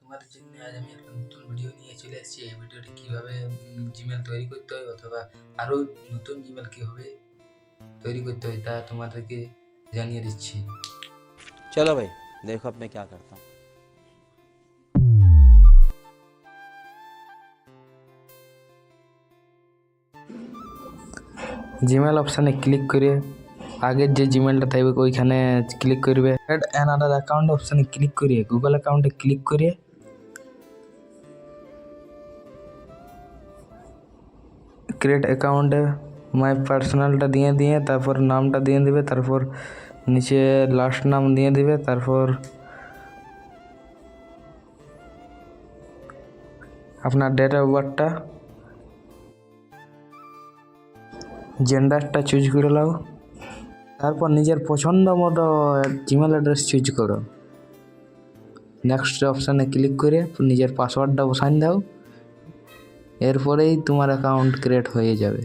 তোমাদের জন্য আজ আমি একটা নতুন ভিডিও নিয়ে চলে এসেছি। এই ভিডিওটি কীভাবে জিমেল তৈরি করতে হয় অথবা আরও নতুন জিমেল কীভাবে তৈরি করতে হয় তা তোমাদেরকে জানিয়ে দিচ্ছি। चलो भाई देखो अब मैं क्या करता हूँ। জিমেল অপশানে ক্লিক করে আগের যে জিমেলটা থাকবে ওইখানে ক্লিক করবে। অ্যাড অ্যানাদার অ্যাকাউন্ট অপশানে ক্লিক করে গুগল অ্যাকাউন্টে ক্লিক করে ক্রিয়েট অ্যাকাউন্টে মাই পার্সোনালটা দিয়ে তারপর নামটা দিয়ে দিবে, তারপর নিচে লাস্ট নাম দিয়ে দিবে, তারপর আপনার ডেট অফ বার্থটা, জেন্ডারটা চুজ করে নাও, তারপর নিজের পছন্দ মতো জিমেল অ্যাড্রেস চুজ করো। নেক্সট অপশানে ক্লিক করে নিজের পাসওয়ার্ডটা বসান দাও, এরপরেই তোমার অ্যাকাউন্ট ক্রিয়েট হয়ে যাবে।